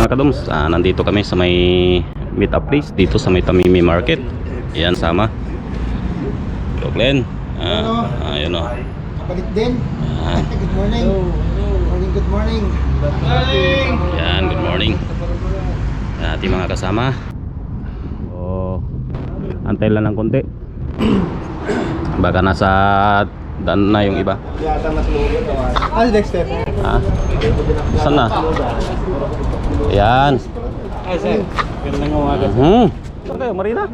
mga kadoms, nandito kami sa may meet up place dito sa may Tamimi Market. Yan sama Brooklyn. Ayun o. Balik din. Good morning. Good morning. Yan, good morning. Ating mga kasama. So, antay lang ng konti. Baka nasa daan na yung iba. Si Dexter. Saan na? Yan. Ay, sir. Ganda nga umaga. Saan kayo? Marina?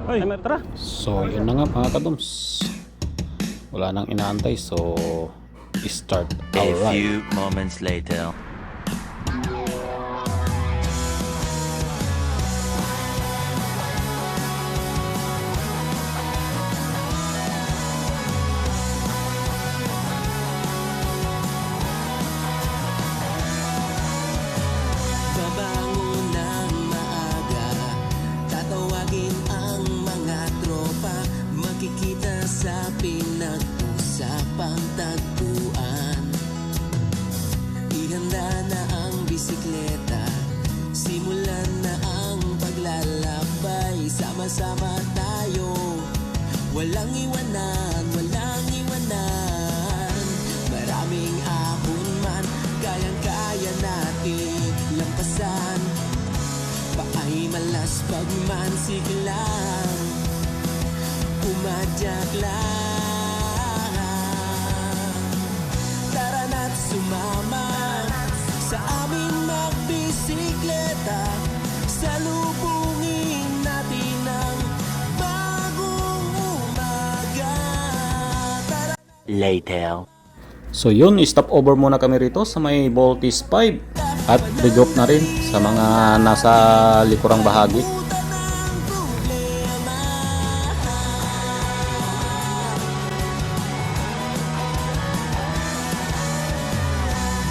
Ay, tara. So yun na nga mga kadoms, wala nang inaantay, so start our A ride. few moments later. Babangon ng maaga, tatawagin ang mga tropa, makikita sa pinag-usapang tagpuan. Ihanda na ang bisikleta, simulan na ang paglalakbay. Sama-sama tayo, walang iwanan, walang iwanan. Maraming ahon man, kayang-kaya natin lampasan. Paay malas pagmansig lang, pumadyak lang. Tara na't sumama sa amin magbisikleta, salubungin natin ang bagong umaga. Tara. Later. So yun, stop over muna kami rito sa may Voltis 5 at regroup na rin sa mga nasa likurang bahagi.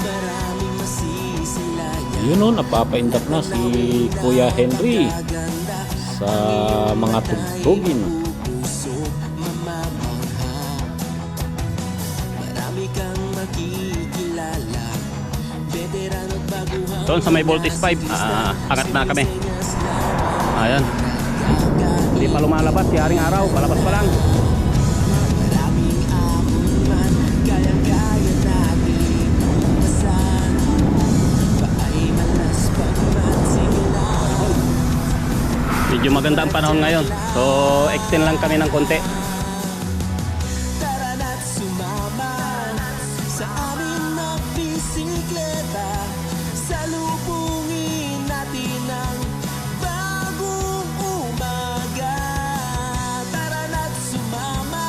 Maraming masisilayan, Yun o, napapaindap na si Kuya Henry sa mga tugtugin. puso mamamangha. Marami kang makikilala, veteran at baguhan. Doon sa may Voltis 5, angat na kami. Ayan. Hindi pa lumalabas, yaring araw, palabas pa lang. Maraming ahon man, kayang-kaya natin lampasan. Paay malas pagmansig lang. Medyo maganda ang panahon ngayon. So, extend lang kami ng konti. Tara na't sumama sa amin magbisikleta, salubungin natin ang bagong umaga. Tara na't sumama,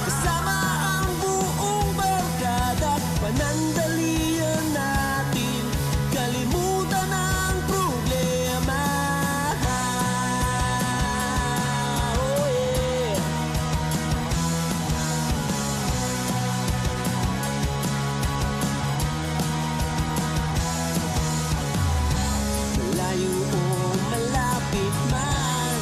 kasama ang buong barkada, panandalian natin, kalimutan ang problema. Oh yeah. Malayo o malapit man,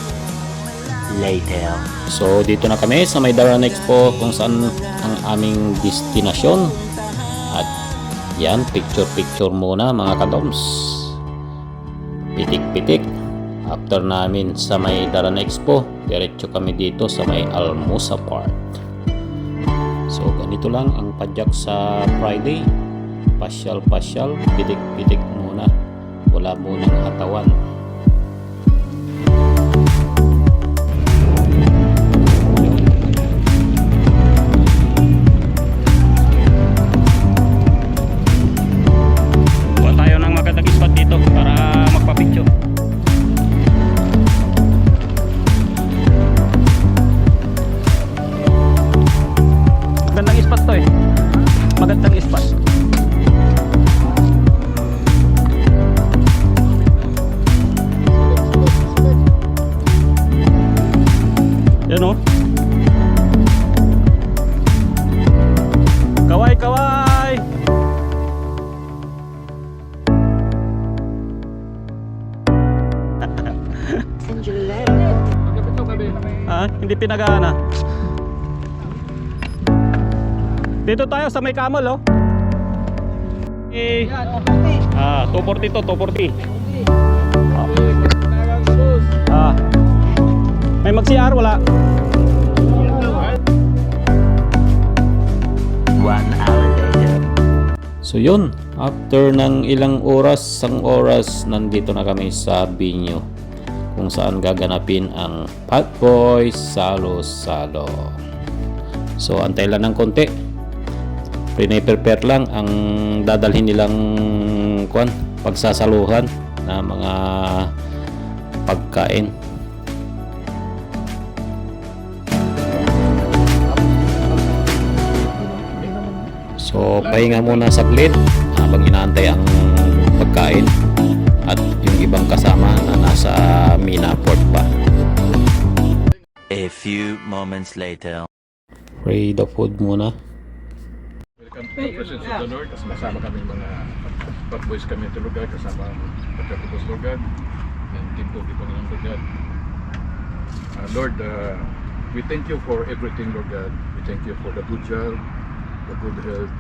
Later. So dito na kami sa may Daran Expo kung saan ang aming destinasyon. At yan, picture muna mga kadoms. Pitik-pitik. After namin sa may Daran Expo, diretso kami dito sa may Almusa Park. So ganito lang ang padyak sa Friday. Pasyal-pasyal, pitik-pitik muna. Wala munang hatawan. Kuha tayo ng magandang spot dito para magpa-picture. Magandang spot to eh. Magandang spot. Yan o. Kaway, kaway. Hindi pinagana. Dito tayo sa may Camel, oh. Okay. 240 to, 240. Ah. May mag-CR wala? 1 hour later. So yun, after ng ilang oras, isang oras, nandito na kami sa venue kung saan gaganapin ang Fatboy Salo-Salo. So antay lang ng konti. Prepare lang ang dadalhin nilang pagsasaluhan na mga pagkain. So pahinga muna saglit habang inaantay ang pagkain at yung ibang kasama na nasa Mina Port pa. A few moments later. Pray the food muna. Welcome to the presence of the Lord. Kasama kami mga Fatboys kami ito, Lord God. Kasama ang pagkakubos, Lord God. And Team Pogi Panginoon, Lord God. Lord, we thank you for everything, Lord God. We thank you for the good job, the good health,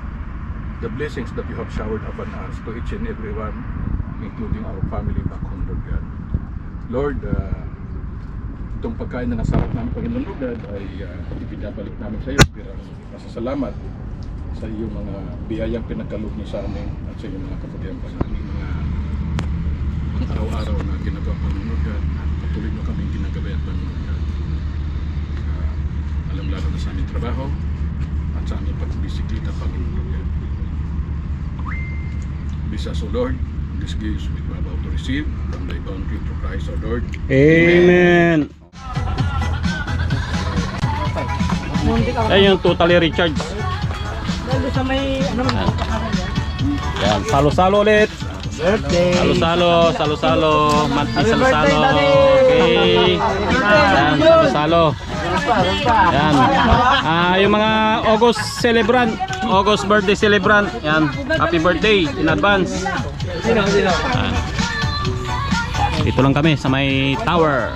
the blessings that you have showered upon us to each and every one, including our family back home, Lord God. Lord, itong pagkain na nasarap namin, Panginoon, Lord God, ay ipinabalik namin sa iyo bilang pasasalamat sa iyong mga biyayang pinagkaloob niyo sa amin at sa iyong mga kabutihan pa sa aming mga araw-araw na ginagawa, Panginoon, Lord God. At patuloy mo kaming ginagabayan, Panginoon, Lord God. Alam-lalo na sa aming trabaho at sa aming pagbisiklita, Panginoon, Lord God. Bless us, O Lord, these gifts we are about to receive from thy bounty through Christ our Lord. Amen. Ayun yung totally recharged. Lalo sa may, ano man, Yan, salo-salo ulit. birthday. Salo-salo, salo-salo, monthly salo-salo. Okay. Yan, salo-salo. Yan. Yung mga August celebrant, August birthday celebrant. Yan, happy birthday in advance. Yan. Dito lang kami sa may tower.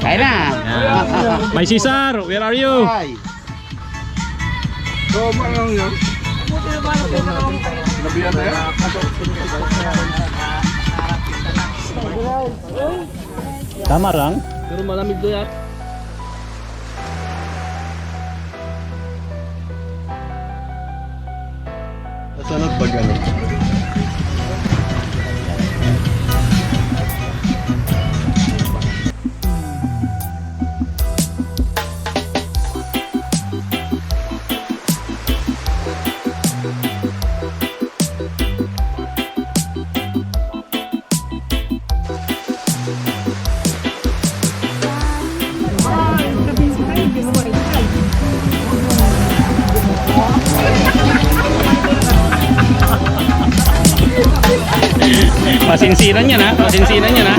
Kaya na. Yan. May Cesar, where are you? Tama lang. Pero malamig doon at Sanat ba gano'n? Masinsinan yan ha, masinsinan yan ha.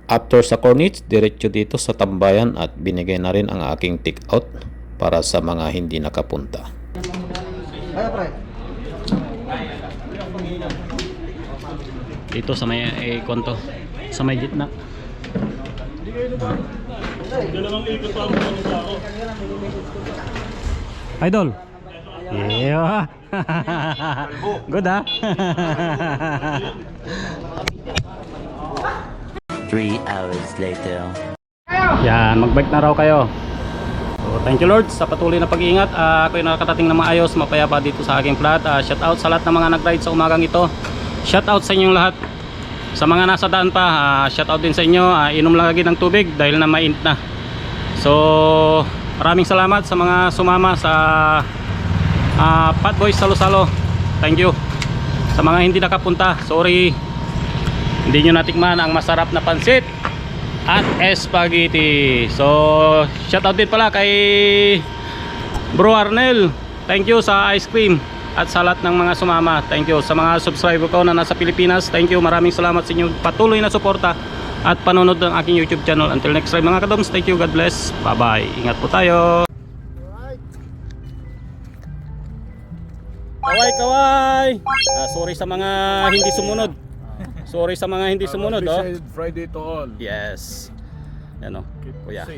After sa Cornets, diretso dito sa tambayan at binigay na rin ang aking take out para sa mga hindi nakapunta. Kaya pre. Dito sa may konto. Sa may gitna. Idol. Yeah. Good ha. 3 hours later. Yan, mag-bike na raw kayo. So, thank you Lord sa patuloy na pag-iingat. Ako yung nakakarating na maayos, mapayapa dito sa aking flat. Shout out sa lahat ng mga nag-ride sa umagang ito. Shout out sa inyong lahat. Sa mga nasa daan pa, shout out din sa inyo. Inom lang lagi ng tubig dahil na mainit na. So, maraming salamat sa mga sumama sa Pat Boys Salo-Salo. Thank you. Sa mga hindi nakapunta, sorry. Hindi nyo natikman ang masarap na pansit at spaghetti. So, shout out din pala kay Bro Arnel. Thank you sa ice cream at sa lahat ng mga sumama. Thank you sa mga subscriber ko na nasa Pilipinas. Thank you. Maraming salamat sa inyong patuloy na suporta at panonood ng aking YouTube channel. Until next time mga kadoms. Thank you. God bless. Bye-bye. Ingat po tayo. Kaway. Sorry sa mga hindi sumunod. Sorry sa mga hindi sumunod. Happy Friday to all. Yes. Yan o. Keep Kuya. safe.